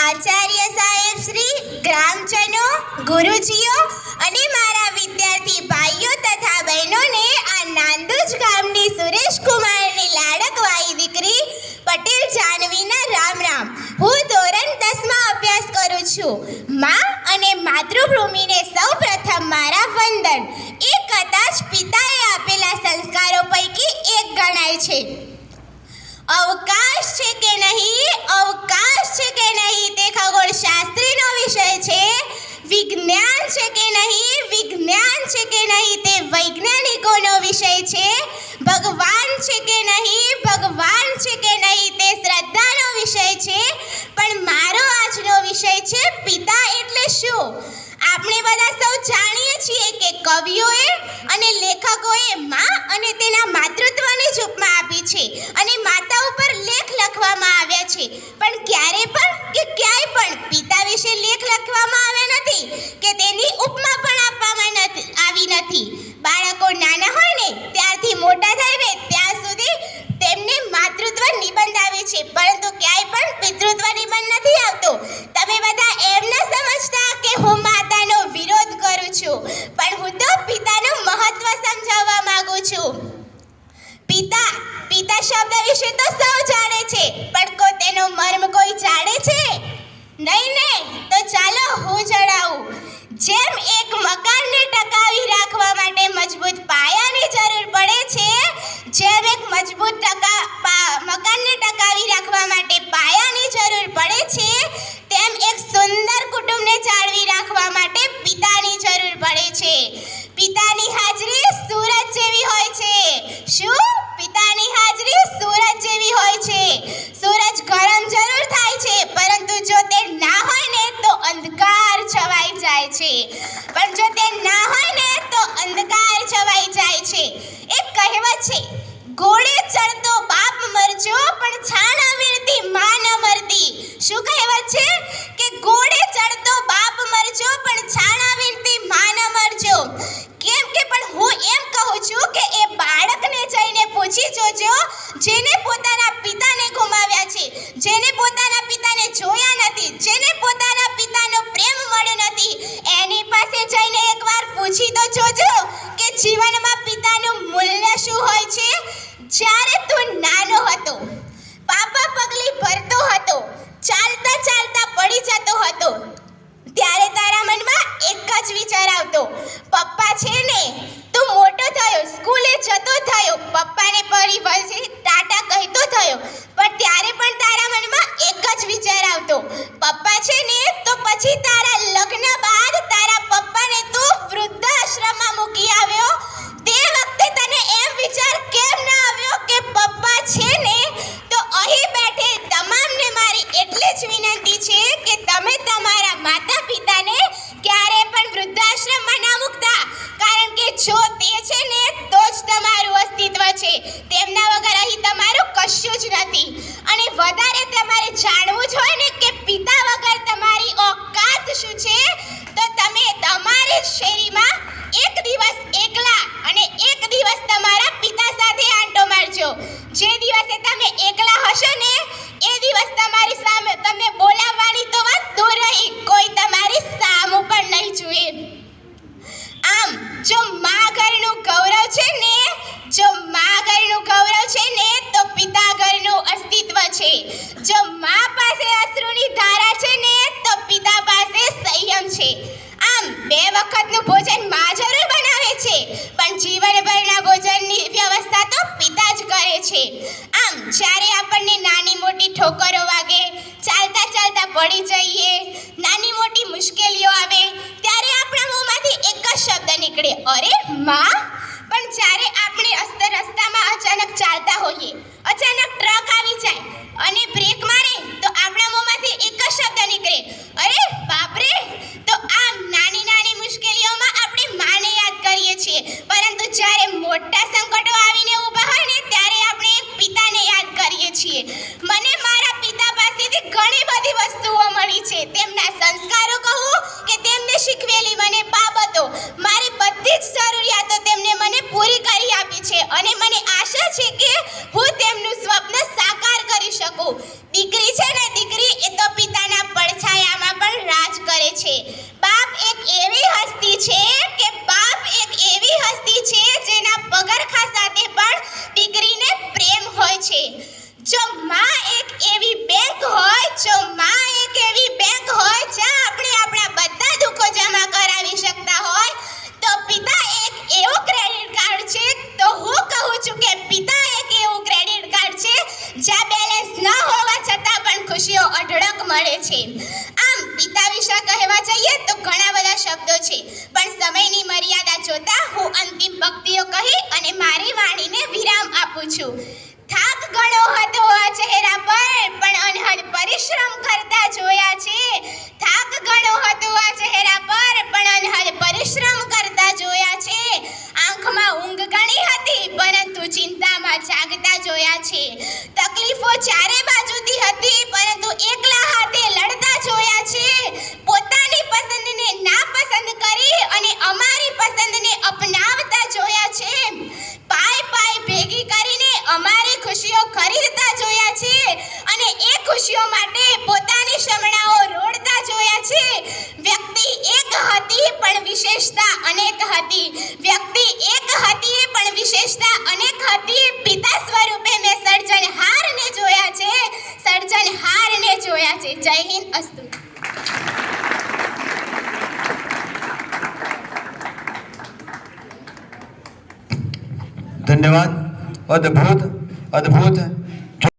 આચાર્ય સાહેબ શ્રી, ગ્રામજનો, ગુરુજીઓ અને મારા વિદ્યાર્થી ભાઈઓ તથા બહેનોને આ નાંદોજ ગામની સુરેશકુમારની લાડકવાઈ દીકરી પટેલ જાનવીના રામ રામ. હું ધોરણ 10માં અભ્યાસ કરું છું. મા અને માતૃભૂમિને સૌપ્રથમ મારા વંદન. એ કદાચ પિતાએ આપેલા સંસ્કારો પૈકી એક ગણાય છે. અવકાશ છે કે નહીં, અવકાશ છે કે નહીં તે ખગોળશાસ્ત્રીનો વિષય છે. વિજ્ઞાન છે કે નહીં, વિજ્ઞાન છે કે નહીં તે વૈજ્ઞાનિકોનો વિષય છે. ભગવાન છે કે નહીં, ભગવાન છે કે નહીં તે શ્રદ્ધાનો વિષય છે. પણ મારો આજનો વિષય છે પિતા એટલે શું. આપણે બધા સૌ જાણીએ છીએ કે કવિઓએ અને લેખકોએ મા અને તેના માતૃત્વને જ ઉપમા આપી છે અને માતા ઉપર લેખ લખવામાં આવ્યા છે. પણ ક્યારે પણ કે ક્યાંય પણ પિતા વિશે લેખ લખવામાં આવ્યા નથી કે તેની ઉપમા પણ આપવામાં આવી નથી. બાળકો નાના હોય ને ત્યારથી મોટા થાય ને ત્યાં સુધી તેમને માતૃત્વ નિબંધ આવે છે, પરંતુ ક્યાંય પણ પિતૃત્વ નિબંધ નથી આવતો. તમે બધા એમ ન સમજતા કે હું માતાનો વિરોધ કરું છું, પણ હું તો પિતાનું મહત્વ સમજાવવા માંગુ છું. પિતા, પિતા શબ્દ વિશે તો સૌ જાણે છે, પણ તેનો મર્મ કોઈ જાણે છે? નહીં ને? તો ચાલો હું જણાવું. જેમ એક મકાનને ટકાવી રાખવા માટે મજબૂત પાયાની જરૂર પડે છે, જેમ એક મજબૂત મકાનને ટકાવી રાખવા માટે પાયાની જરૂર પડે છે, તેમ એક સુંદર કુટુંબને જાળવી રાખવા માટે પિતાની જરૂર પડે છે. પિતાની હાજરી સૂરજ જેવી હોય છે. શું? પિતાની હાજરી સૂરજ જેવી હોય છે. સૂરજ ગરમ જરૂર થાય છે, પરંતુ જો તે ના હોય ને તો અંધકાર છવાઈ જાય છે. પણ જો તે ના હોય ને તો અંધકાર છવાઈ જાય છે. એક કહેવત છે, ઘોડે ચડતો બાપ મરજો પણ છાણા વીણતી માં ન મરતી. શું કહેવત છે? કે ઘોડે ચડતો બાપ મરજો પણ છાણા વીણતી માં ન મરજો. કેમ કે પણ હું એમ કહું છું કે એ બાળકને જઈને પૂછી જોજો જેને પોતાના પિતાને ગુમાવ્યા છે, જેને પોતાના પિતાને જોયા નથી, જેને પોતાના પિતાનો પ્રેમ મળ્યો નથી. એની પાસે જઈને એકવાર પૂછી તો જોજો કે જીવનમાં પિતાનું મૂલ્ય શું હોય છે. જ્યારે તું નાનો હતો, પાપા પગલી ભરતો હતો, ચાલતા ચાલતા પડી જતો હતો, ત્યારે તારા મનમાં એક જ વિચાર આવતો, પપ્પા છે ને. તું મોટો થયો, સ્કૂલે જતો થયો, પપ્પાને ફરી વળશે ટાટા કહેતો થયો, પણ ત્યારે પણ તારા મનમાં એક જ વિચાર આવતો, પપ્પા છે ને. તો પછી તારા લગ્ન બાદ તારા પપ્પાને તું વૃદ્ધાશ્રમમાં મૂકી આવ્યો. તે વખતે તને એમ વિચાર કેમ ન આવ્યો કે પપ્પા છે ને. તો અહીં બેઠે તમામને મારી એટલી જ વિનંતી છે કે તમે તમારા માતા પિતાને ક્યારે પણ વૃદ્ધાશ્રમમાં ના મૂકતા, કારણ કે જો તે છે ને તો જ તમારું અસ્તિત્વ છે. તેમના વગર અહીં તમારું કશું જ નથી. અને વધારે તમારે જાણવું જ હોય ને કે પિતા વગર તમારી ઓકાત શું છે, તો તમે તમારી શેરીમાં એક દિવસ એકલા અને એક દિવસ તમારા પિતા સાથે આંટો મારજો. જે દિવસે તમે એકલા હશો ને એ દિવસ તમારી સામે તમને બોલાવવાની તો વાત દૂર રહી, કોઈ તમારી સામું પણ નહીં જોઈએ. આમ જો મા ઘરનું ગૌરવ છે ને, જો મા ઘરનું ગૌરવ છે ને તો પિતા ઘરનું અસ્તિત્વ છે. જો મા પાસે અશ્રુની ધારા છે ને તો પિતા પાસે સંયમ છે. આમ બે વખતનું ભોજન મા જરૂર બનાવે છે, પણ જીવનભરના ભોજનની વ્યવસ્થા તો પિતા જ કરે છે. આમ જ્યારે આપણને નાની મોટી ઠોકરો વાગે, ચાલતા ચાલતા પડી જઈએ, નાની મોટી મુશ્કેલીઓ આવે, ત્યારે આપણા મોંમાંથી એક જ શબ્દ નીકળે, અરે માં. પણ જ્યારે આપણે રસ્તામાં અચાનક ચાલતા હોઈએ, અચાનક ટ્રક આવી જાય અને બ્રેક મારે તો આપણા મોંમાંથી એક જ શબ્દ નીકળે, અરે બાપરે. તો આમ નાની નાની મુશ્કેલીઓમાં આપણે માને યાદ કરીએ છીએ, પરંતુ જ્યારે મોટા સંકટો આવીને ઊભા હોય ને ત્યારે આપણે એક પિતાને યાદ કરીએ છીએ. મને મારા પિતા પાસેથી ઘણી બધી વસ્તુઓ મળી છે. તેમના સંસ્કારો કહું કે તેમને શીખવેલી મને બાબતો, મારી બધી જ જરૂરિયાતો તેમને મને પૂરી કરી આપી છે અને મને આશા છે કે હું તેમનું સ્વપ્ન સાકાર કરી શકું. દીકરી છે ને, દીકરી એ તો પિતાના પડછાયા ખુશીઓ અઢળક મળે છે. આમ પિતા વિશે કહેવા જઈએ તો ઘણા બધા શબ્દો છે, પણ સમયની મર્યાદા જોતા હું અંતિમ પંક્તિઓ કહી અને મારી વાણીને વિરામ આપું છું. થાક ઘણો હતો આ ચહેરા પર, પણ અનહદ પરિશ્રમ કરતા જોયા છે. થાક ઘણો હતો આ ચહેરા પર, પણ અનહદ પરિશ્રમ કરતા જોયા છે. આંખમાં ઊંઘ ઘણી હતી, પરંતુ ચિંતામાં જાગતા જોયા છે. તકલીફો ચારે બાજુથી હતી, પરંતુ એકલા હાથે લડતા જોયા છે. પોતાની પસંદને નાપસંદ કરી અને અમારી પસંદને અપનાવતા જોયા છે. પાય પાય ભેગી કરીને અમારી ખુશીઓ ખરીદતા જોયા છે અને એ ખુશીઓ માટે પોતાની શમણાઓ રોડતા જોયા છે. વ્યક્તિ એક હતી પણ વિશેષતા અનેક હતી. વ્યક્તિ એક હતી પણ વિશેષતા અનેક હતી. પિતા સ્વરૂપે મેં સર્જનહારને જોયા છે, સર્જનહારને જોયા છે. જય હિન્દ. અસ્તુ. धन्यवाद. अद्भुत अद्भुत